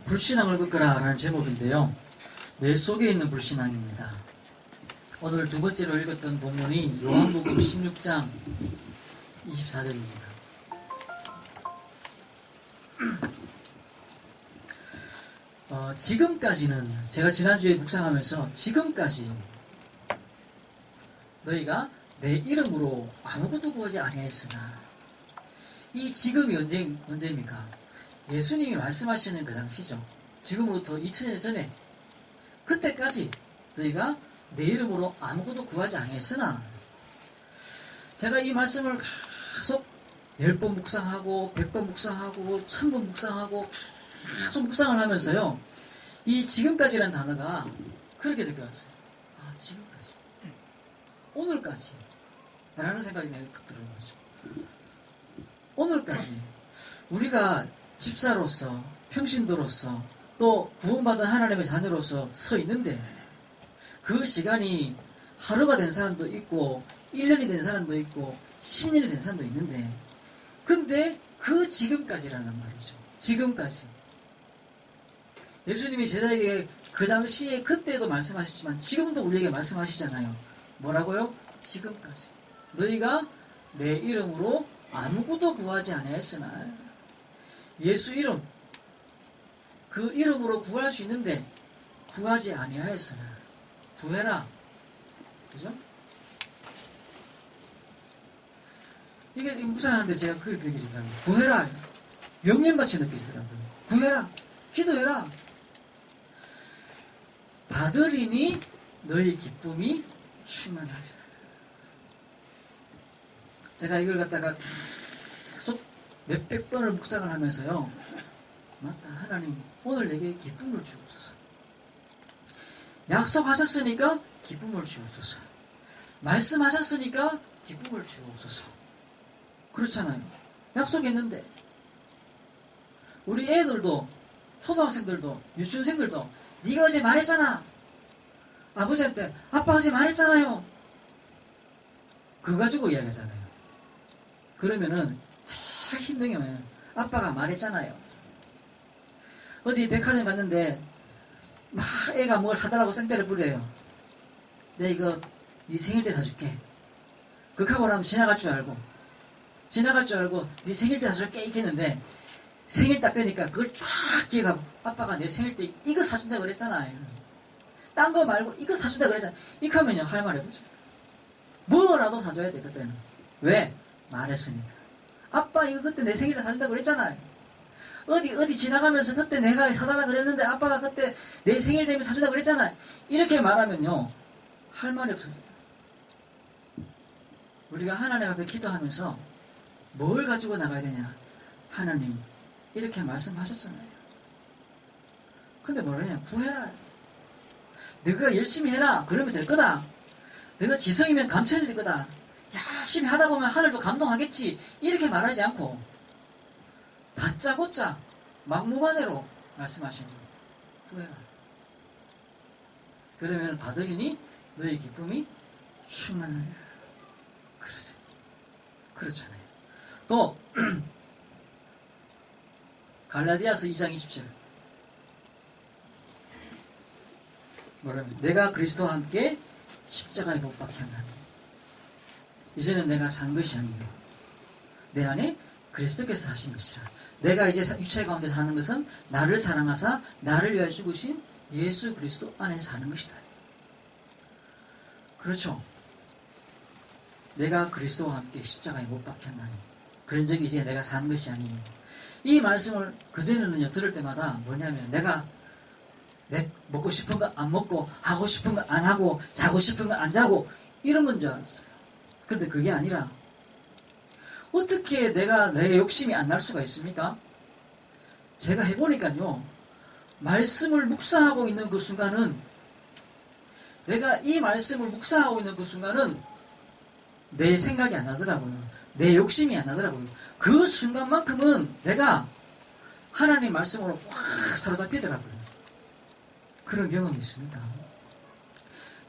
불신앙을 꺾으라 라는 제목인데요. 내 속에 있는 불신앙입니다. 오늘 두 번째로 읽었던 본문이 요한복음 16장 24절입니다. 지금까지는 제가 지난주에 묵상하면서 지금까지 너희가 내 이름으로 아무것도 구하지 아니하였으나, 이 지금이 언제입니까? 예수님이 말씀하시는 그 당시죠. 지금부터 2000년 전에, 그때까지 너희가 내 이름으로 아무것도 구하지 아니했으나, 제가 이 말씀을 계속 10번 묵상하고 100번 묵상하고 1000번 묵상하고 계속 묵상을 하면서요, 이 지금까지라는 단어가 그렇게 느껴졌어요. 아, 지금까지, 오늘까지 라는 생각이 내가 딱 들어온 거죠. 오늘까지 우리가 집사로서, 평신도로서, 또 구원받은 하나님의 자녀로서 서 있는데, 그 시간이 하루가 된 사람도 있고 1년이 된 사람도 있고 10년이 된 사람도 있는데, 근데 그 지금까지라는 말이죠. 지금까지. 예수님이 제자에게 그 당시에 그때도 말씀하셨지만 지금도 우리에게 말씀하시잖아요. 뭐라고요? 지금까지 너희가 내 이름으로 아무것도 구하지 아니하였으나, 예수 이름, 그 이름으로 구할 수 있는데 구하지 아니하였으나, 구해라. 그죠? 이게 지금 묵상하는데 제가 그렇게 느껴지더라고요. 구해라. 명령같이 느껴지더라고요. 구해라. 기도해라. 받으리니 너희 기쁨이 충만하리라. 제가 이걸 갖다가 계속 몇백 번을 묵상을 하면서요, 맞다, 하나님 오늘 내게 기쁨을 주옵소서. 약속하셨으니까 기쁨을 주옵소서. 말씀하셨으니까 기쁨을 주옵소서. 그렇잖아요. 약속했는데, 우리 애들도, 초등학생들도, 유치원생들도 네가 어제 말했잖아. 아버지한테 아빠 어제 말했잖아요. 그거 가지고 이야기하잖아요. 그러면은 제일 힘든 게 뭐냐면, 아빠가 말했잖아요. 어디 백화점 갔는데 막 애가 뭘 사달라고 생떼를 부려요. 내가 이거 네 생일 때 사줄게. 그하고 나면 지나갈 줄 알고 네 생일 때 사줄게 이렇게 했는데, 생일 딱 되니까 그걸 딱 기회가, 아빠가 내 생일 때 이거 사준다고 그랬잖아요. 딴 거 말고 이거 사준다고 그랬잖아. 이렇게 하면요, 할 말이 없죠. 뭐라도 사줘야 돼, 그때는. 왜? 말했으니까. 아빠 이거 그때 내 생일 때 사준다고 그랬잖아요. 어디 지나가면서 그때 내가 사달라 그랬는데 아빠가 그때 내 생일 되면 사준다고 그랬잖아요. 이렇게 말하면요, 할 말이 없어져요. 우리가 하나님 앞에 기도하면서 뭘 가지고 나가야 되냐? 하나님 이렇게 말씀하셨잖아요. 근데 뭐라냐? 구해라. 너가 열심히 해라. 그러면 될 거다. 너가 지성이면 감천이 될 거다. 열심히 하다 보면 하늘도 감동하겠지. 이렇게 말하지 않고 다짜고짜 막무가내로 말씀하시는 거예요. 구해라. 그러면 받으리니 너의 기쁨이 충만하리라. 그러세요. 그렇잖아요. 또 갈라디아서 2장 20절 뭐라면, 내가 그리스도와 함께 십자가에 못 박혔나니 이제는 내가 산 것이 아니요 내 안에 그리스도께서 하신 것이라. 내가 이제 육체 가운데 사는 것은 나를 사랑하사 나를 위하여 죽으신 예수 그리스도 안에 사는 것이다. 그렇죠. 내가 그리스도와 함께 십자가에 못 박혔나니 그런 적이 이제 내가 사는 것이 아니요. 이 말씀을 그전에는요, 들을 때마다 뭐냐면, 내가 먹고 싶은 거 안 먹고, 하고 싶은 거 안 하고, 자고 싶은 거 안 자고, 이런 건 줄 알았어요. 근데 그게 아니라, 어떻게 내 욕심이 안 날 수가 있습니까? 제가 해보니까요, 말씀을 묵상하고 있는 그 순간은, 내가 이 말씀을 묵상하고 있는 그 순간은 내 생각이 안 나더라고요. 내 욕심이 안 나더라고요. 그 순간만큼은 내가 하나님 말씀으로 확 사로잡히더라고요. 그런 경험이 있습니다.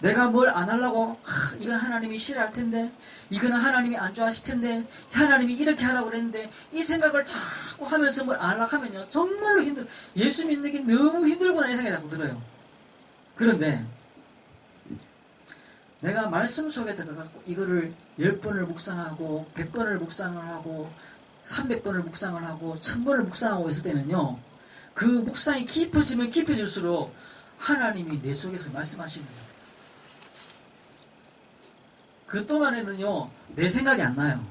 내가 뭘 안 하려고 이건 하나님이 싫어할 텐데, 이거는 하나님이 안 좋아하실 텐데, 하나님이 이렇게 하라고 그랬는데, 이 생각을 자꾸 하면서 뭘 안 하려고 하면요 정말로 예수 믿는 게 너무 힘들구나 이 생각이 자꾸 들어요. 그런데 내가 말씀 속에 들어가고 이거를 10번을 묵상하고 100번을 묵상을 하고 300번을 묵상을 하고 1000번을 묵상하고 있을 때는요, 그 묵상이 깊어지면 깊어질수록 하나님이 내 속에서 말씀하시는 거예요. 그 동안에는요 내 생각이 안 나요.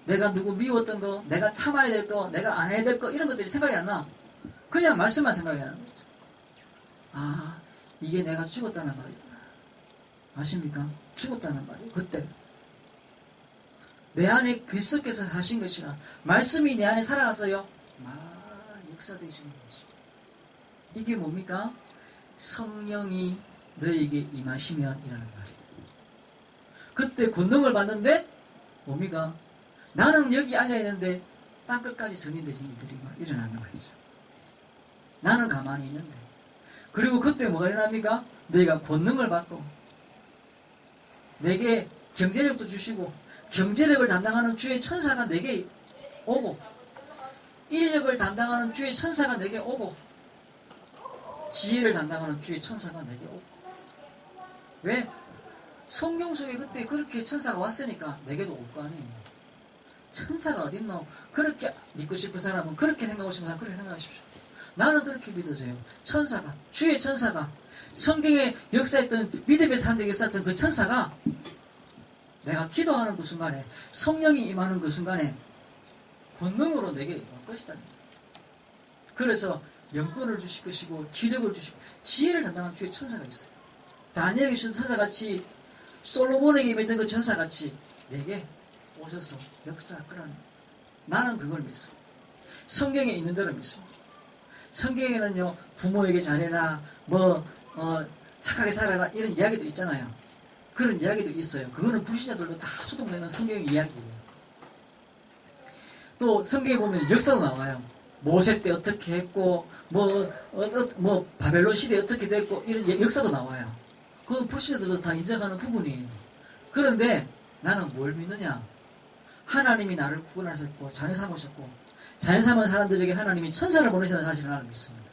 내가 누구 미웠던 거, 내가 참아야 될 거, 내가 안 해야 될 거, 이런 것들이 생각이 안 나. 그냥 말씀만 생각이 나는 거죠. 아, 이게 내가 죽었다는 말이구나. 아십니까? 죽었다는 말이에요. 그때 내 안에 그리스도께서 사신 것이라 말씀이 내 안에 살아가서요 역사되시는 것이죠. 이게 뭡니까? 성령이 너에게 임하시면 이라는 말이에요. 그때 권능을 받는데 뭡니까? 나는 여기 앉아있는데 땅끝까지 전인되신 일들이 막 일어나는 거죠. 나는 가만히 있는데. 그리고 그때 뭐가 일어납니까? 너희가 권능을 받고 내게 경제력도 주시고 경제력을 담당하는 주의 천사가 내게 오고 인력을 담당하는 주의 천사가 내게 오고 지혜를 담당하는 주의 천사가 내게 오고. 왜? 성경 속에 그때 그렇게 천사가 왔으니까 내게도 올 거 아니에요. 천사가 어딨노? 그렇게 믿고 싶은 사람은 그렇게 생각하고 싶은 사람은 그렇게 생각하십시오. 나는 그렇게 믿어져요. 천사가, 주의 천사가, 성경에 역사했던, 믿음의 사람들이 역사했던 그 천사가 내가 기도하는 그 순간에, 성령이 임하는 그 순간에 권능으로 내게 올 것이다. 그래서 영권을 주실 것이고 기력을 주시고 지혜를 담당하는 주의 천사가 있어요. 다니엘에게 주신 천사같이, 솔로몬에게 임했던 그 천사같이 내게 오셔서 역사 끌어내. 나는 그걸 믿어. 성경에 있는 대로 믿어. 성경에는요 부모에게 잘해라, 착하게 살아라, 이런 이야기도 있잖아요. 그런 이야기도 있어요. 그거는 불신자들도 다 소동내는 성경 이야기예요. 또 성경에 보면 역사도 나와요. 모세 때 어떻게 했고 바벨론 시대에 어떻게 됐고 이런 역사도 나와요. 그건 불신자들도 다 인정하는 부분이에요. 그런데 나는 뭘 믿느냐? 하나님이 나를 구원하셨고 자녀 삼으셨고 자녀 삼은 사람들에게 하나님이 천사를 보내시는 사실을 나는 믿습니다.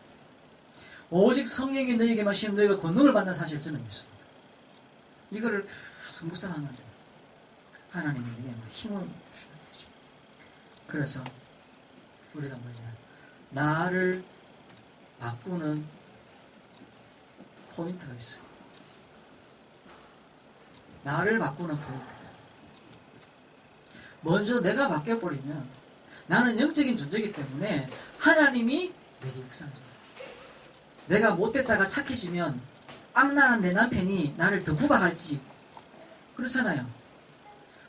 오직 성령이 너희에게 마시면 너희가 권능을 받는 사실을 저는 믿습니다. 이거를 계속 묵상하는데 하나님이 내게 힘을 주시는 거죠. 그래서 우리가 나를 바꾸는 포인트가 있어요. 나를 바꾸는 포인트. 먼저 내가 바뀌어버리면 나는 영적인 존재이기 때문에 하나님이 내게 역사하잖아요. 내가 못됐다가 착해지면 악랄한 내 남편이 나를 더 구박할지 그렇잖아요.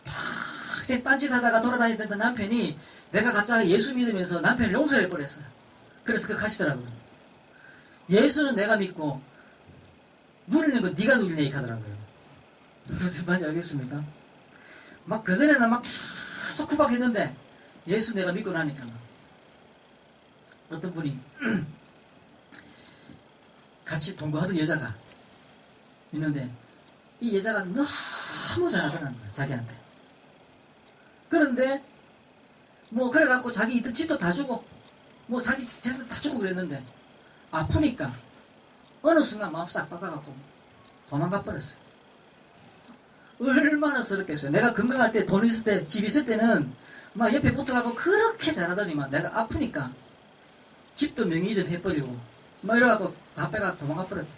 막 딴짓하다가 돌아다니던 그 남편이 내가 가짜가 예수 믿으면서 남편을 용서해버렸어요. 그래서 그 가시더라고요. 예수는 내가 믿고 누리는 거 네가 누리네 이렇게 하더라고요. 무슨 말인지 알겠습니까? 막 그전에는 막 계속 구박했는데 예수 내가 믿고 나니까 어떤 분이 같이 동거하던 여자가 있는데 이 여자가 너무 잘하더라는 거예요. 자기한테. 그런데 그래갖고 자기 있던 집도 다 주고 자기 재산 다 주고 그랬는데 아프니까 어느 순간 마음 싹 바꿔갖고 도망가 버렸어요. 얼마나 서럽겠어요. 내가 건강할 때, 돈 있을 때, 집 있을 때는 막 옆에 붙어가고 그렇게 잘하더니만 내가 아프니까 집도 명의이전 해버리고 막 이래갖고 다 빼가 도망가 버렸대.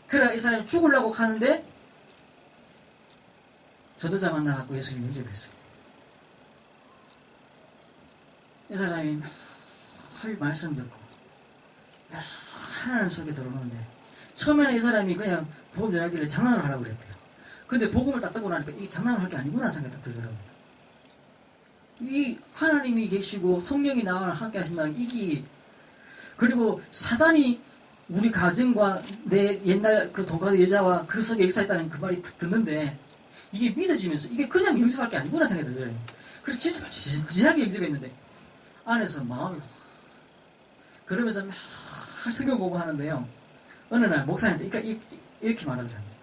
그래 이 사람이 죽으려고 하는데 전도자 만나갖고 예수님 영접했어요. 이 사람이 할 말씀 듣고 하나님 속에 들어오는데 처음에는 이 사람이 그냥 복음 전하기를 장난을 하라고 그랬대요. 근데 복음을 딱 듣고 나니까 이게 장난을 할 게 아니구나 생각이 딱 들더라고요. 이 하나님이 계시고 성령이 나와 함께 하신다는 이게, 그리고 사단이 우리 가정과 내 옛날 그 동가도 여자와 그 속에 역사했다는 그 말이 듣는데 이게 믿어지면서 이게 그냥 영접할 게 아니구나 생각이 들더라고요. 그래서 진짜 진지하게 영접했는데 안에서 마음이 그러면서 막 성경 공부하는데요. 어느 날 목사님한테, 그러니까 이렇게 말하더랍니다.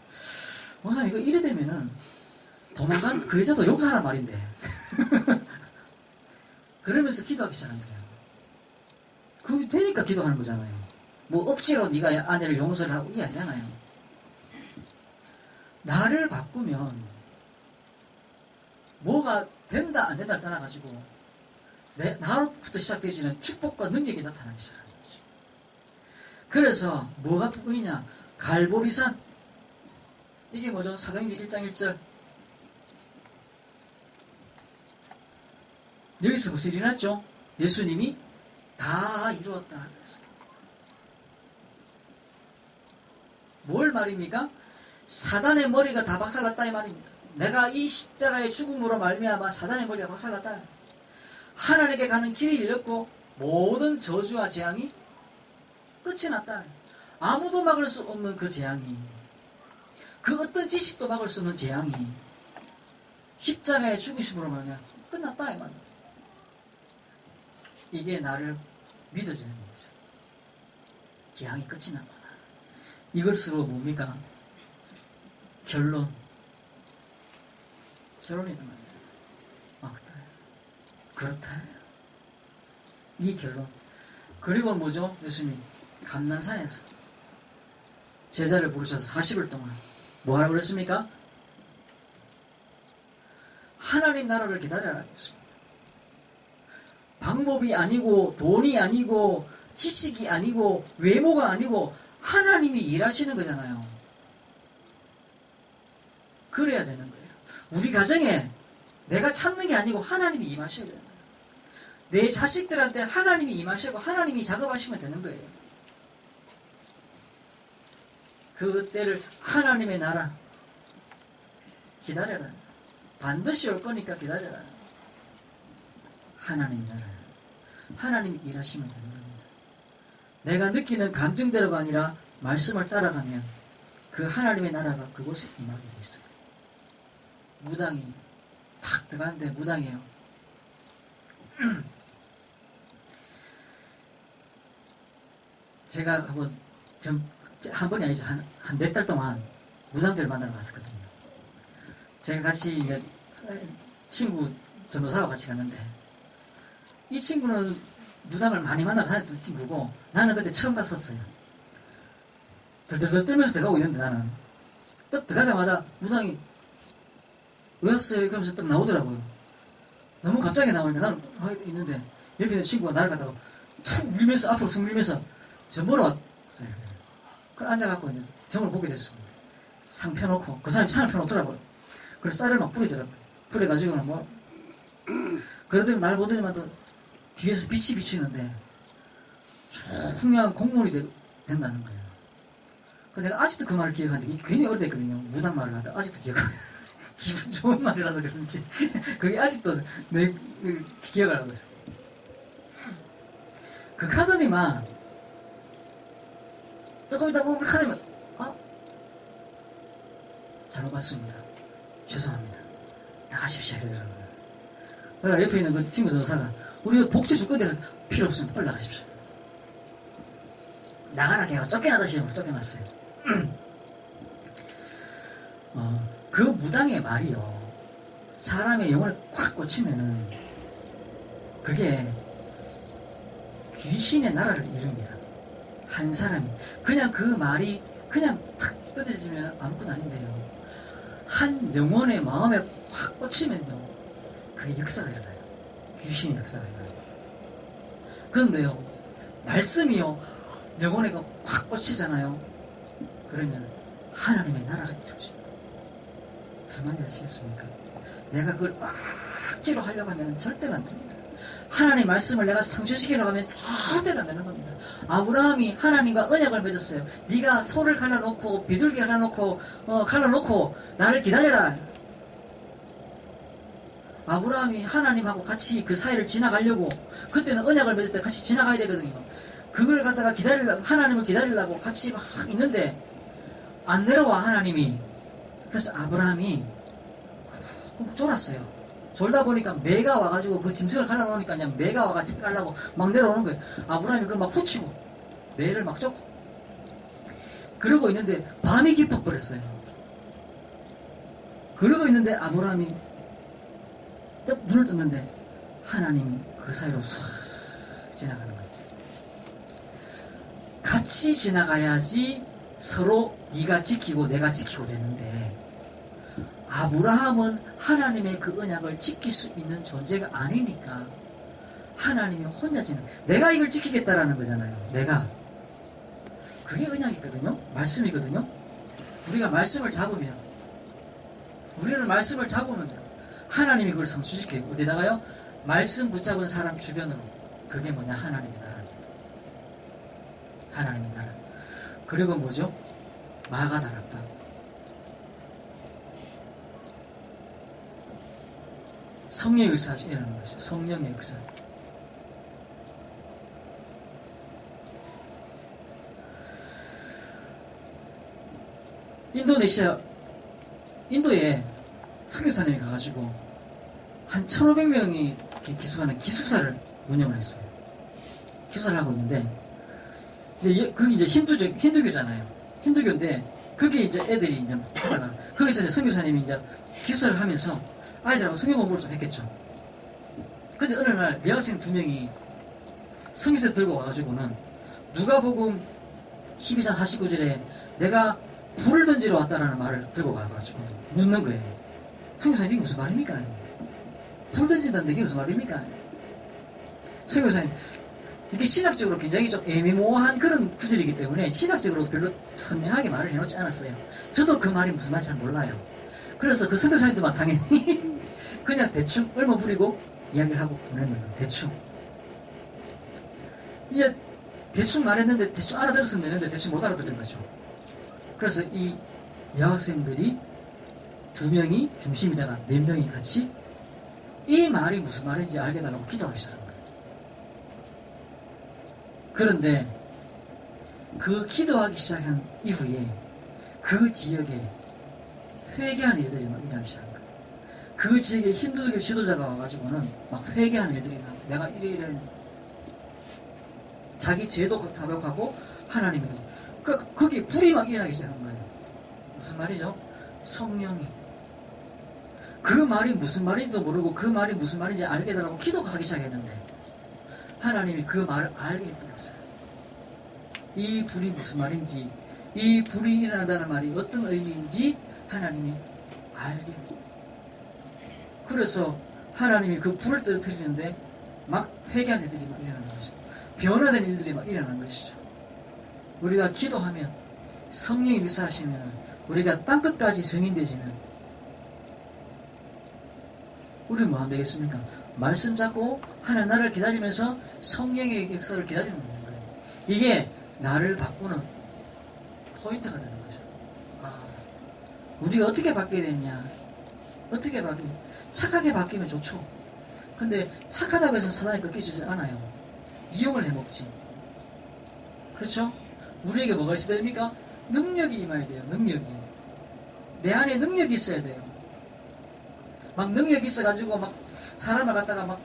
목사님 이거 이래 되면은 도망간 그 여자도 용서하란 말인데 그러면서 기도하기 시작한 거예요. 그게 되니까 기도하는 거잖아요. 뭐 억지로 네가 아내를 용서를 하고 이게 아니잖아요. 나를 바꾸면 뭐가 된다 안 된다를 떠나가지고 나로부터 시작되어지는 축복과 능력이 나타나기 시작하는 거죠. 그래서 뭐가 보이냐? 갈보리산. 이게 뭐죠? 사도행전 1장 1절. 여기서 무슨 일이 났죠? 예수님이 다 이루었다. 그래서 뭘 말입니까? 사단의 머리가 다 박살났다 이 말입니다. 내가 이 십자가의 죽음으로 말미암아 사단의 머리가 박살났다. 하나님께 가는 길이 열렸고 모든 저주와 재앙이 끝이 났다. 아무도 막을 수 없는 그 재앙이, 그 어떤 지식도 막을 수 없는 재앙이 십자가의 죽으심으로 말미암아 끝났다 이 말입니다. 이게 나를 믿어지는 거죠. 재앙이 끝이 났구나. 이것으로 뭡니까? 결론이란 말이에요. 그렇다. 이 결론. 그리고 뭐죠? 예수님 감난산에서 제자를 부르셔서 40일 동안 뭐 하라고 그랬습니까? 하나님 나라를 기다려라 했습니다. 방법이 아니고 돈이 아니고 지식이 아니고 외모가 아니고 하나님이 일하시는 거잖아요. 그래야 되는 거예요. 우리 가정에 내가 찾는 게 아니고 하나님이 임하셔야 되는 거예요. 내 자식들한테 하나님이 임하시고 하나님이 작업하시면 되는 거예요. 그때를 하나님의 나라 기다려라. 반드시 올 거니까 기다려라. 하나님의 나라. 하나님이 일하시면 되는 겁니다. 내가 느끼는 감정대로가 아니라 말씀을 따라가면 그 하나님의 나라가 그곳에 임하게 돼 있어요. 무당이 탁 들어가는데 무당이에요. 제가 한 번이 아니죠. 한 몇 달 동안 무당들 만나러 갔었거든요. 제가 같이 이제 친구 전도사와 같이 갔는데 이 친구는 무당을 많이 만나러 다녔던 친구고 나는 그때 처음 갔었어요. 덜덜덜 떨면서 들어가고 있는데 나는 딱 들어가자마자 무당이 왜 왔어요? 그러면서 딱 나오더라고요. 너무 갑자기 나오는데 나는 있는데 옆에 있는 친구가 나를 갖다가 툭 밀면서 앞으로 쑥 밀면서 저 뭐로 왔어요? 그래 앉아갖고 이제 점을 보게 됐습니다. 상 펴놓고 그 사람이 상을 펴놓더라고요. 그래서 쌀을 막 뿌리더라고요. 뿌려가지고는 뭐 그러더니 날 보더니만 또 뒤에서 빛이 비치는데 중요한 공물이 된다는 거예요. 근데 내가 아직도 그 말을 기억하는데 괜히 어릴 때 했거든요. 무당 말을 하다 아직도 기억해요. 기분 좋은 말이라서 그런지 그게 아직도 내 기억을 하고 있어요. 그 카드니만 조금 이따 보면 카드니만 잘못 봤습니다. 죄송합니다. 나가십시오 이러더라고요. 그러니까 옆에 있는 그 친구 전도사가 우리 복지 줄 건데 필요 없습니다. 빨리 나가십시오. 나가라 걔가 쫓겨나다시 쫓겨났어요. 그 무당의 말이요. 사람의 영혼을 꽉 꽂히면은 그게 귀신의 나라를 이룹니다. 한 사람이. 그냥 그 말이 그냥 탁 끊어지면 아무것도 아닌데요. 한 영혼의 마음에 확 꽂히면요. 그게 역사가 일어나요. 귀신의 역사가 일어나요. 그런데요. 말씀이요. 영혼에 확 꽂히잖아요. 그러면 하나님의 나라가 이루어집니다. 무슨 말인지 아시겠습니까? 내가 그걸 억지로 하려고 하면 절대로 안 됩니다. 하나님 말씀을 내가 성취시키려고 하면 절대로 안 되는 겁니다. 아브라함이 하나님과 언약을 맺었어요. 네가 소를 갈라놓고 비둘기 갈라놓고 나를 기다려라. 아브라함이 하나님하고 같이 그 사이를 지나가려고 그때는 언약을 맺을 때 같이 지나가야 되거든요. 그걸 갖다가 하나님을 기다리려고 같이 막 있는데 안 내려와 하나님이. 그래서 아브라함이 쫄았어요. 졸다 보니까 매가 와가지고 그 짐승을 갈라놓으니까 그냥 매가 와가지고 깔라고 막 내려오는 거예요. 아브라함이 그걸 막 후치고 매를 막 쫓고 그러고 있는데 밤이 깊어버렸어요. 그러고 있는데 아브라함이 딱 눈을 떴는데 하나님이 그 사이로 싹 지나가는 거죠. 같이 지나가야지 서로 네가 지키고 내가 지키고 되는데, 아브라함은 하나님의 그 언약을 지킬 수 있는 존재가 아니니까 하나님이 혼자 내가 이걸 지키겠다라는 거잖아요. 내가. 그게 언약이거든요. 말씀이거든요. 우리가 말씀을 잡으면, 우리는 말씀을 잡으면 하나님이 그걸 성취시켜요. 어디다가요? 말씀 붙잡은 사람 주변으로. 그게 뭐냐? 하나님의 나라입니다. 하나님의 나라. 그리고 뭐죠? 마가 달았다. 성령의 역사가 일어나는 것이죠. 성령의 역사. 인도에 선교사님이 가가지고 한 1,500명이 기숙하는 기숙사를 운영을 했어요. 기숙사를 하고 있는데, 이제 그게 이제 힌두교잖아요. 힌두교인데, 그게 이제 애들이 이제 하다가, 거기서 이제 선교사님이 이제 기숙사를 하면서 아이들하고 성경 공부를 좀 했겠죠. 근데 어느 날 여학생 2명이 성경서 들고 와가지고는 누가복음 12장 49절에 내가 불을 던지러 왔다라는 말을 들고 와가지고 묻는 거예요. 선교사님 이게 무슨 말입니까? 불 던진다는데 이게 무슨 말입니까? 선교사님, 이게 신학적으로 굉장히 좀 애매모호한 그런 구절이기 때문에 신학적으로 별로 선명하게 말을 해놓지 않았어요. 저도 그 말이 무슨 말인지 잘 몰라요. 그래서 그 선교사님도 막 당연히 그냥 대충 얼마 부리고 이야기를 하고 보내는 거예요. 대충. 이제 대충 말했는데 대충 알아들었으면 되는데 대충 못 알아들은 거죠. 그래서 이 여학생들이 2명이 중심이다가 4명이 같이 이 말이 무슨 말인지 알게 달라고 기도하기 시작한 거예요. 그런데 그 기도하기 시작한 이후에 그 지역에 회개하는 일들이 막 일어나기 시작한 거예요. 그 지역에 힌두교 지도자가 와가지고는 막 회개하는 일들이 나고, 내가 이런 자기 죄도 타박하고 하나님의 거기 불이 막 일어나기 시작한 거예요. 무슨 말이죠? 성령이. 그 말이 무슨 말인지도 모르고 그 말이 무슨 말인지 알게 달라고 기도하기 시작했는데 하나님이 그 말을 알게 해버렸어요. 이 불이 무슨 말인지, 이 불이 일어난다는 말이 어떤 의미인지 하나님이 알게. 그래서 하나님이 그 불을 떨어뜨리는데 막 회개하는 일들이 막 일어나는 것이죠. 변화된 일들이 막 일어나는 것이죠. 우리가 기도하면 성령이 역사하시면 우리가 땅끝까지 증인되지는, 우리는 뭐 하면 되겠습니까? 말씀 잡고 하나님 나를 기다리면서 성령의 역사를 기다리는 거예요. 이게 나를 바꾸는 포인트가 되는 거죠. 우리가 어떻게 바뀌게 되느냐? 어떻게 착하게 바뀌면 좋죠. 근데 착하다고 해서 사단이 꺾이지 않아요. 이용을 해먹지. 그렇죠? 우리에게 뭐가 있어야 됩니까? 능력이 임해야 돼요. 능력이. 내 안에 능력이 있어야 돼요. 막 능력이 있어가지고 막 사람을 갖다가 막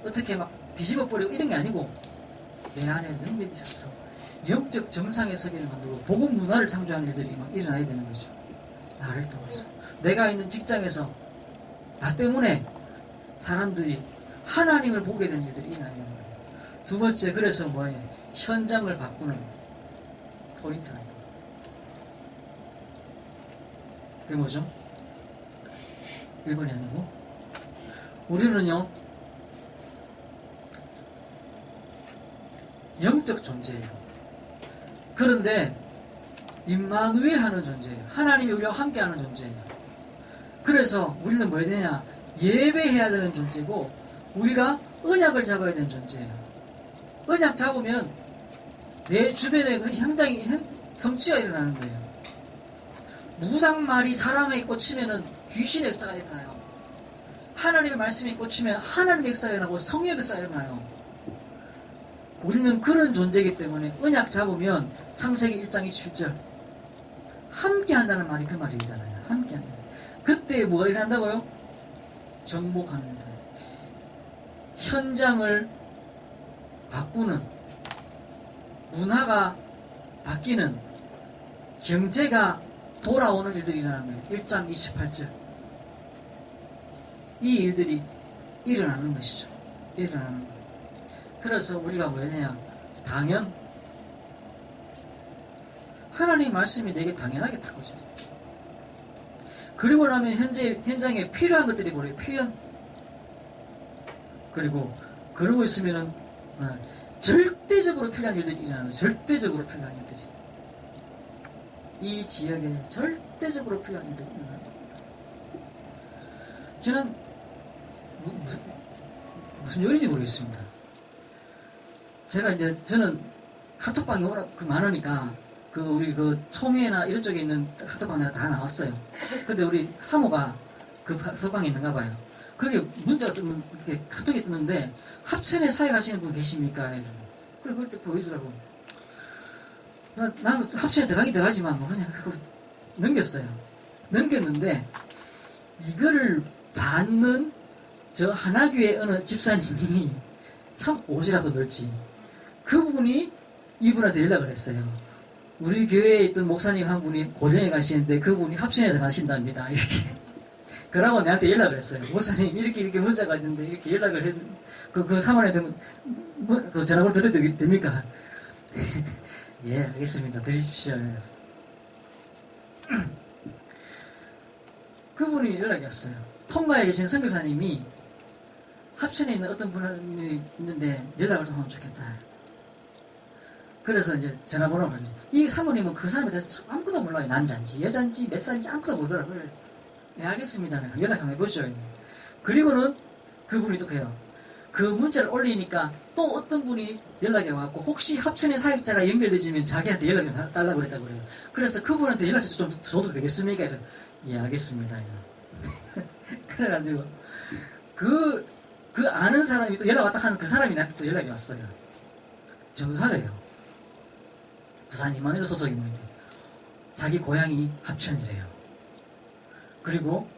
어떻게 막 뒤집어버리고 이런 게 아니고 내 안에 능력이 있어서 영적 정상의 세계를 만들고 복음 문화를 창조하는 일들이 막 일어나야 되는 거죠. 나를 통해서. 내가 있는 직장에서 나 때문에 사람들이 하나님을 보게 되는 일들이 일어나야 되는 거예요. 두 번째, 그래서 뭐예요? 현장을 바꾸는 포인트가 있는 거예요. 그게 뭐죠? 1번이 아니고 우리는요 영적 존재예요. 그런데 임마누엘 하는 존재예요. 하나님이 우리와 함께하는 존재예요. 그래서 우리는 뭐 해야 되냐? 예배해야 되는 존재고 우리가 언약을 잡아야 되는 존재예요. 언약 잡으면 내 주변에 그 현장이 성취가 일어나는 거예요. 무당말이 사람에게 꽂히면은 귀신의 역사가 일어나요. 하나님의 말씀이 꽂히면 하나님의 역사가 일어나고 성령의 역사가 일어나요. 우리는 그런 존재이기 때문에 언약 잡으면 창세기 1장 27절 함께 한다는 말이 그 말이잖아요. 함께 한다. 그때 뭐가 일어난다고요? 정복하는 사람. 현장을 바꾸는, 문화가 바뀌는, 경제가 돌아오는 일들이 일어나는 거예요. 1장 28절. 이 일들이 일어나는 것이죠. 일어나는 거예요. 그래서 우리가 뭐냐, 당연, 하나님 말씀이 내게 당연하게 다가오셨어요. 그리고 나면 현장에 필요한 것들이 뭐래요? 필요한. 그리고 그러고 있으면은 절대적으로 필요한 일들이 일어나는 거예요. 절대적으로 필요한 일들이. 이 지역에 절대적으로 필요한 일들이 일어나는 거예요. 저는 무슨 요리인지 모르겠습니다. 저는 카톡방이 워낙 많으니까 우리 총회나 이런 쪽에 있는 카톡방 내가 다 나왔어요. 근데 우리 사모가 그 카톡방에 있는가 봐요. 그게 문자가 이렇게 카톡이 뜨는데, 합천에 사역하시는 분 계십니까? 그래, 그걸 또 보여주라고. 나도 합천에 들어가지만 뭐 그냥 그거 넘겼어요. 넘겼는데, 이거를 받는 저 하나교회 어느 집사님이 참 옷이라도 넓지. 그분이 이분한테 연락을 했어요. 우리 교회에 있던 목사님 한 분이 고령에 가시는데 그분이 합천에 들어가신답니다. 이렇게. 그러고 내한테 연락을 했어요. 목사님, 이렇게 문자가 있는데, 이렇게 연락을 했, 그 사모님 되면, 그 전화번호 드려도 됩니까? 예, 알겠습니다. 드리십시오. 그래서. 그분이 연락이 왔어요. 통가에 계신 선교사님이 합천에 있는 어떤 분이 있는데 연락을 좀 하면 좋겠다. 그래서 이제 전화번호를 가지고, 이 사모님은 그 사람에 대해서 아무것도 몰라요. 남자인지 여자인지 몇 살인지 아무것도 모르더라고요. 네, 알겠습니다. 연락 한번 해보죠. 그리고는 그분이 또 해요. 그 문자를 올리니까 또 어떤 분이 연락이 와갖고, 혹시 합천의 사역자가 연결되지면 자기한테 연락을 달라고 그랬다고 그래요. 그래서 그분한테 연락처 좀 줘도 되겠습니까? 예, 알겠습니다. 그래가지고 그 아는 사람이 또 연락 왔다 하는 그 사람이 나한테 또 연락이 왔어요. 전사래요. 부산 이만희로 소속이 뭐인데 자기 고향이 합천이래요. 그리고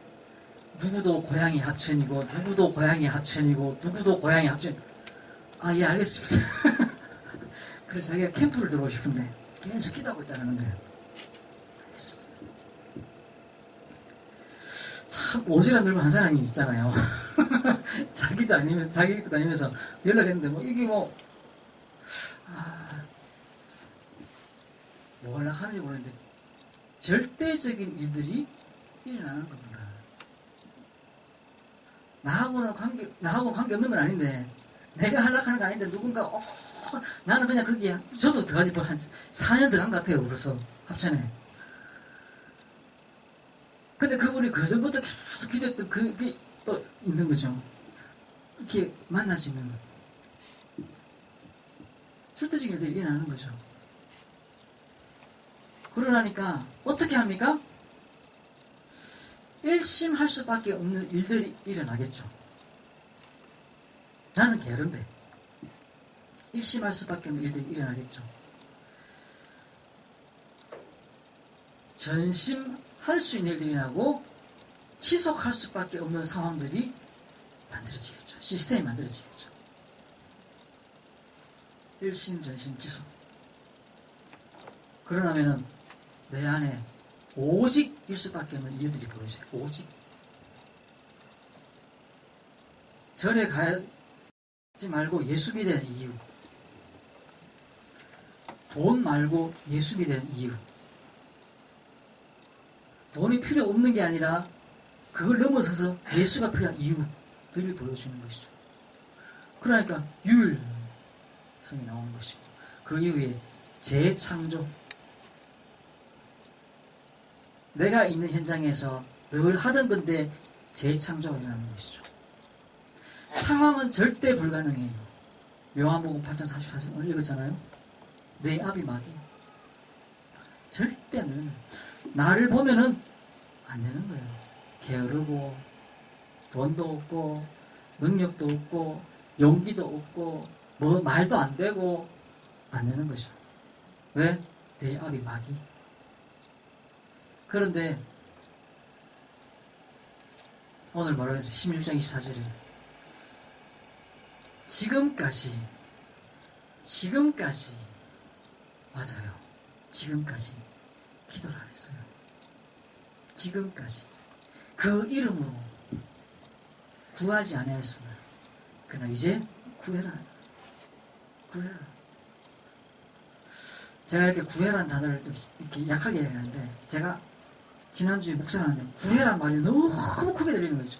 누구도 고향이 합천이고 누구도 고향이 합천이고 누구도 고향이 합천. 아, 예, 알겠습니다. 그래서 자기가 캠프를 들어오고 싶은데 계속 기도하고 있다는 거예요. 알겠습니다. 참 오지랖 넓은 한 사람이 있잖아요. 자기도 아니면서 연락했는데 뭐 이게 뭐 뭐 하는지 모르겠는데 절대적인 일들이 일어나는 겁니다. 나하고 관계 없는 건 아닌데, 내가 하려고 건 아닌데 누군가 나는 그냥 거기에 저도 들어가지 한 4년 들어간 것 같아요. 그래서 합천에. 근데 그분이 그 전부터 계속 기도했던 그게 또 있는 거죠. 이렇게 만나시면 절대적인 일들이 일어나는 거죠. 그러라니까 어떻게 합니까? 일심할 수밖에 없는 일들이 일어나겠죠. 나는 게으른데 일심할 수밖에 없는 일들이 일어나겠죠. 전심할 수 있는 일들이 나고 지속할 수밖에 없는 상황들이 만들어지겠죠. 시스템이 만들어지겠죠. 일심, 전심, 지속. 그러려면은 내 안에 오직일 수밖에 없는 이유들이 보여져요. 오직. 절에 가지 말고 예수비 된 이유. 돈 말고 예수비 된 이유. 돈이 필요 없는 게 아니라 그걸 넘어서서 예수가 필요한 이유들을 보여주는 것이죠. 그러니까 유일성이 나오는 것이고, 그 이후에 재창조. 내가 있는 현장에서 늘 하던 건데 재창조가 일어나는 것이죠. 상황은 절대 불가능해요. 요한복음 8장 44절 오늘 읽었잖아요. 내 앞이 막이. 절대 안 되는 거예요. 나를 보면은 안 되는 거예요. 게으르고 돈도 없고 능력도 없고 용기도 없고 뭐 말도 안 되고 안 되는 거죠. 왜? 내 앞이 막이. 그런데 오늘 뭐라고 했어요? 16장 24절에 지금까지 맞아요. 지금까지 기도를 안 했어요. 지금까지 그 이름으로 구하지 아니하였으나 그러나 이제 구해라. 구해라. 제가 이렇게 구해라는 단어를 좀 이렇게 약하게 얘기하는데, 제가 지난주에 묵상을 하는데 구해라 말이 너무 크게 들리는 거죠.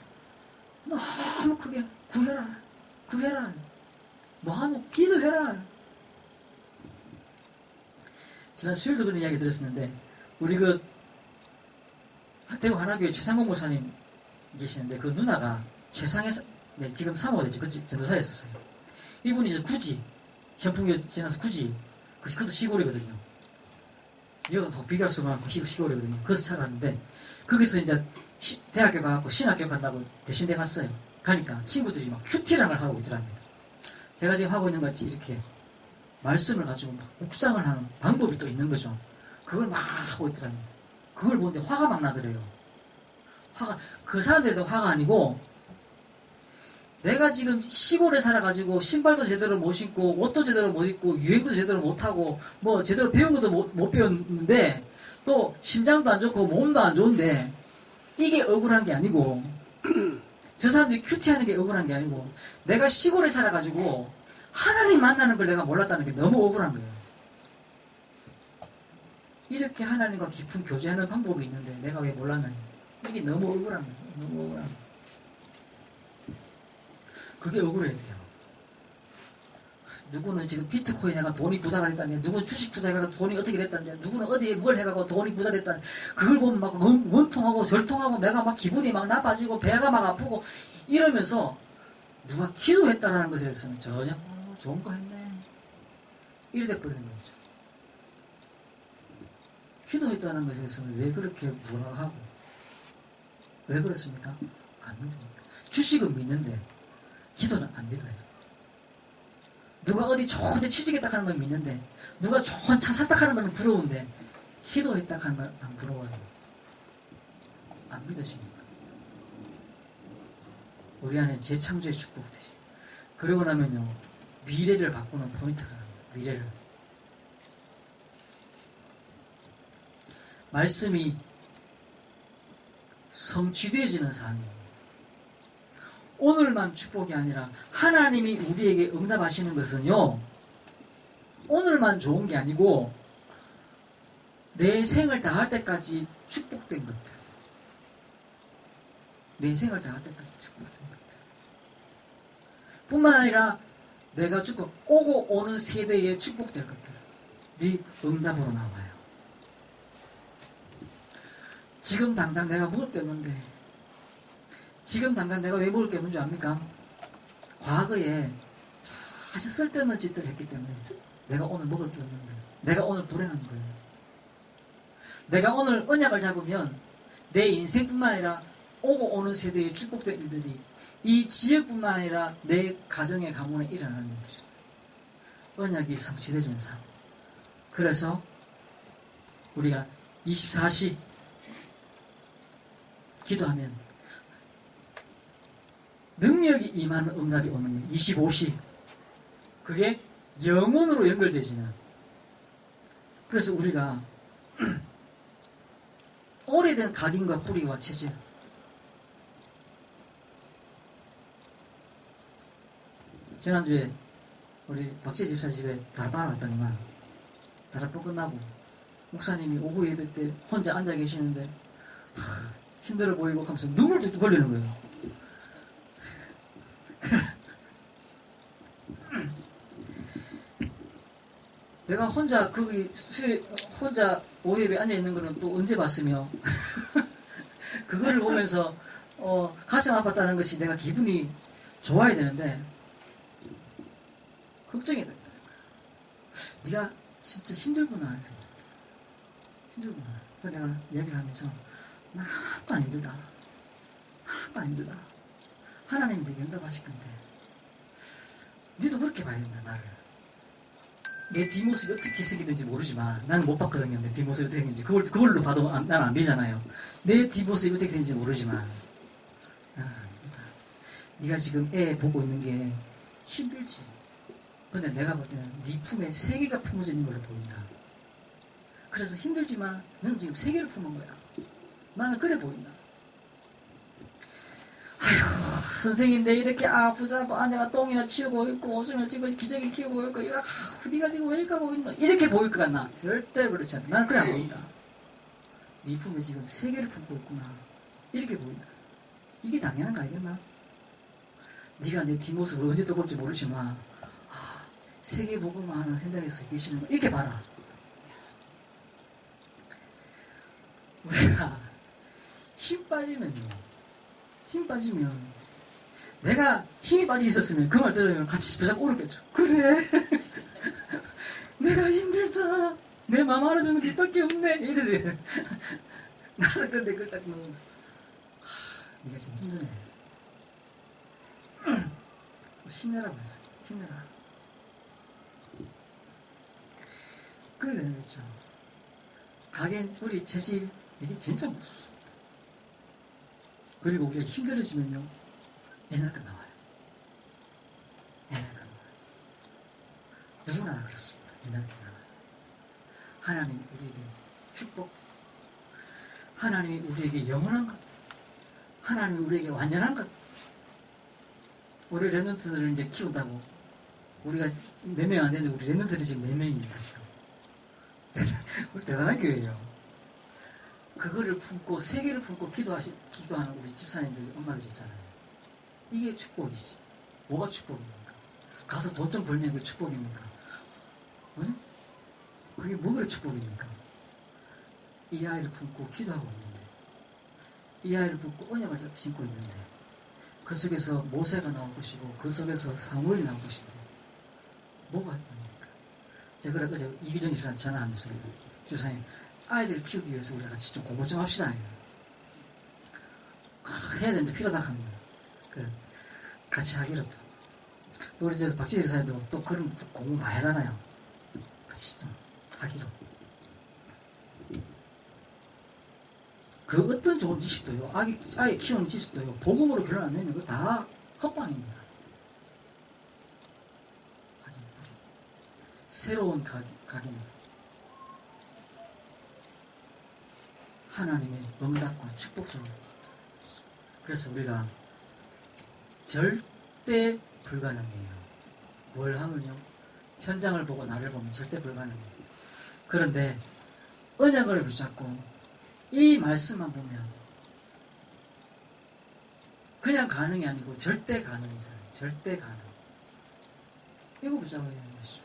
너무 크게 구해라. 구해라. 뭐하노? 기도해라. 지난 수요일도 그런 이야기 들었었는데, 우리 그 대구 하나교회 최상공 목사님 계시는데, 그 누나가 최상의, 네, 지금 사모가 됐죠. 그 전도사에 있었어요. 이분이 이제 굳이 현풍교 지나서 굳이, 그것도 시골이거든요. 여기가 비교할 수가 없고 시골이거든요. 거기서 살았는데, 거기서 이제 대학교 가고 신학교 간다고 대신대 갔어요. 가니까 친구들이 막 큐티랑을 하고 있더랍니다. 제가 지금 하고 있는 것 같이 이렇게 말씀을 가지고 막 묵상을 하는 방법이 또 있는 거죠. 그걸 막 하고 있더랍니다. 그걸 보는데 화가 막 나더래요. 그 사람들도 화가 아니고, 내가 지금 시골에 살아가지고 신발도 제대로 못 신고 옷도 제대로 못 입고 유행도 제대로 못하고 뭐 제대로 배운 것도 못 배웠는데, 또 심장도 안 좋고 몸도 안 좋은데 이게 억울한 게 아니고, 저 사람들이 큐티하는 게 억울한 게 아니고, 내가 시골에 살아가지고 하나님 만나는 걸 내가 몰랐다는 게 너무 억울한 거예요. 이렇게 하나님과 깊은 교제하는 방법이 있는데 내가 왜 몰랐느냐. 이게 너무 억울한 거예요. 너무 억울한 거예요. 그게 억울해야 돼요. 누구는 지금 비트코인 해가 돈이 부자가 됐다냐, 누구는 주식 투자해가 돈이 어떻게 됐다냐, 누구는 어디에 뭘 해가고 돈이 부자 됐다냐. 그걸 보면 막 원통하고 절통하고 내가 막 기분이 막 나빠지고 배가 막 아프고 이러면서, 누가 기도했다라는 것에 대해서는 전혀 좋은 거 했네 이래 돼버리는 거죠. 기도했다는 것에 대해서는 왜 그렇게 무화하고, 왜 그렇습니까? 안 믿습니다. 주식은 믿는데 기도는 안 믿어요. 누가 어디 좋은 데 취직했다 하는 건 믿는데, 누가 좋은 차 샀다 하는 건 부러운데, 기도했다 하는 건 안 부러워요. 안 믿으십니까? 우리 안에 재창조의 축복들이. 그러고 나면요, 미래를 바꾸는 포인트가 나와요. 미래를. 말씀이 성취되어지는 삶이에요. 오늘만 축복이 아니라 하나님이 우리에게 응답하시는 것은요, 오늘만 좋은 게 아니고 내 생을 다할 때까지 축복된 것들. 내 생을 다할 때까지 축복된 것들. 뿐만 아니라 내가 죽고 오고 오는 세대에 축복될 것들이 응답으로 나와요. 지금 당장 내가 먹을 게 없는데, 지금 당장 내가 왜 먹을 게 없는 줄 압니까? 과거에 사실 쓸데없는 짓들을 했기 때문에 내가 오늘 먹을 게 없는 거예요. 내가 오늘 불행한 거예요. 내가 오늘 언약을 잡으면 내 인생뿐만 아니라 오고 오는 세대에 축복된 일들이 이 지역뿐만 아니라 내 가정의 가문에 일어나는 일들이, 언약이 성취되는 삶. 그래서 우리가 24시 기도하면 능력이 임하는 응답이 오는 거예요. 25시. 그게 영혼으로 연결되지는. 그래서 우리가 오래된 각인과 뿌리와 체질, 지난주에 우리 박재 집사 집에 다락방을 갔더니만, 다락방 끝나고 목사님이 오후 예배 때 혼자 앉아 계시는데 힘들어 보이고 하면서 눈물도 걸리는 거예요. 내가 혼자 거기 혼자 오후 예배 앉아 있는 거는 또 언제 봤으며 그거를 보면서 가슴 아팠다는 것이 내가 기분이 좋아야 되는데 걱정이 됐다. 네가 진짜 힘들구나. 힘들구나. 그래서 내가 이야기를 하면서 나 하나도 안 힘들다. 하나도 안 힘들다. 하나님이 되게 응답하실 건데 니도 그렇게 봐야 된다. 나를. 내 뒷모습이 어떻게 생겼는지 모르지만, 나는 못 봤거든요. 내 뒷모습이 어떻게 생겼는지. 그걸로 봐도 나는 안 되잖아요. 내 뒷모습이 어떻게 생겼는지 모르지만, 네가 지금 애 보고 있는 게 힘들지. 근데 내가 볼 때는 네 품에 세계가 품어져 있는 걸로 보인다. 그래서 힘들지만 너는 지금 세계를 품은 거야. 나는 그래 보인다. 아이고, 선생님, 내 이렇게 아프자고, 내가 똥이나 치우고 있고, 오줌이나 집에서 기저귀 키우고 있고, 네가 지금 왜 이렇게 보인다? 이렇게 보일 것 같나? 절대 그렇지 않다. 나는 그래 안 보인다. 네 품에 지금 세계를 품고 있구나. 이렇게 보인다. 이게 당연한 거 알겠나? 네가 내 뒷모습을 언제 또 볼지 모르지만, 세계 복음을 하는 현장에서 계시는 거, 이렇게 봐라. 우리가 힘 빠지면 내가 힘이 빠져 있었으면 그 말 들으면 같이 부작 울었겠죠. 그래. 내가 힘들다. 내 마음 알아주는 게 밖에 없네. 이래도 나는 근데 그걸 딱 보면 네가 지금 힘드네. 힘내라고 했어. 힘내라. 그래 되는 거죠. 가겐 우리 재질 이게 진짜 무섭습니다. 그리고 우리가 힘들어지면요, 옛날 거 나와요. 옛날 거 나와요. 누구나 다 그렇습니다. 옛날 거 나와요. 하나님 우리에게 축복, 하나님이 우리에게 영원한 것, 하나님이 우리에게 완전한 것. 우리 랩런트들을 이제 키운다고 우리가 몇 명 안 되는데 우리 랩런트들이 지금 4명입니다. 지금 우리 대단한 교회예요. 그거를 품고 세계를 품고 기도하는 우리 집사님들, 엄마들 있잖아요. 이게 축복이지. 뭐가 축복입니까? 가서 돈 좀 벌면 그게 축복입니까? 응? 그게 뭐가 축복입니까? 이 아이를 품고 기도하고 있는데, 이 아이를 품고 언약을 신고 있는데, 그 속에서 모세가 나올 것이고 그 속에서 사무엘이 나올 것인데 뭐가 됩니까? 제가 어제 이기정 집사한테 전화하면서 집사님, 아이들을 키우기 위해서 우리가 같이 좀 공부 좀 합시다. 해야 되는데 필요하다 하는 거예요. 그래, 같이 하기로 또 우리 저 박지희 집사님도 또 그런 공부 많이 하잖아요. 같이 좀 하기로. 그 어떤 좋은 지식도요, 아이 키우는 지식도요, 복음으로 결혼 안 내면 그거 다 헛방입니다. 새로운 각입니다. 하나님의 응답과 축복 속에. 그래서 우리가 절대 불가능해요. 뭘 하면요, 현장을 보고 나를 보면 절대 불가능해요. 그런데 언약을 붙잡고 이 말씀만 보면 그냥 가능이 아니고 절대 가능이잖아요. 절대 가능. 이거 붙잡아야 되는 것이죠.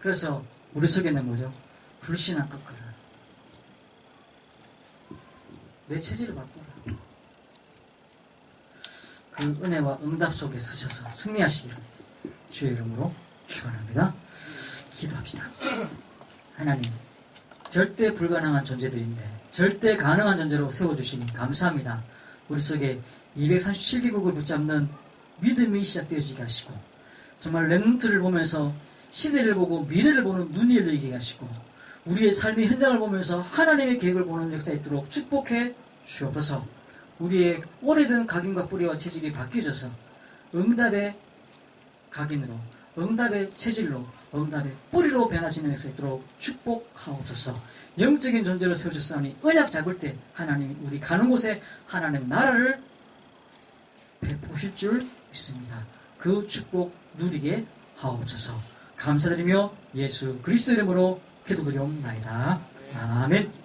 그래서 우리 속에는 뭐죠? 불신앙 꺾어라. 내 체질을 바꾸라. 그 은혜와 응답 속에 서셔서 승리하시기를 주의 이름으로 축원합니다. 기도합시다. 하나님, 절대 불가능한 존재들인데 절대 가능한 존재로 세워주시니 감사합니다. 우리 속에 237개국을 붙잡는 믿음이 시작되어지게 하시고, 정말 랩런트를 보면서 시대를 보고 미래를 보는 눈이 열리게 하시고, 우리의 삶의 현장을 보면서 하나님의 계획을 보는 역사에 있도록 축복해 주옵소서. 우리의 오래된 각인과 뿌리와 체질이 바뀌어져서 응답의 각인으로, 응답의 체질로, 응답의 뿌리로 변화지는 역사에 있도록 축복하옵소서. 영적인 존재로 세우셨으니 언약 잡을 때 하나님이 우리 가는 곳에 하나님 나라를 베푸실 줄 믿습니다. 그 축복 누리게 하옵소서. 감사드리며 예수 그리스도 이름으로 기도드리옵나이다. 아멘.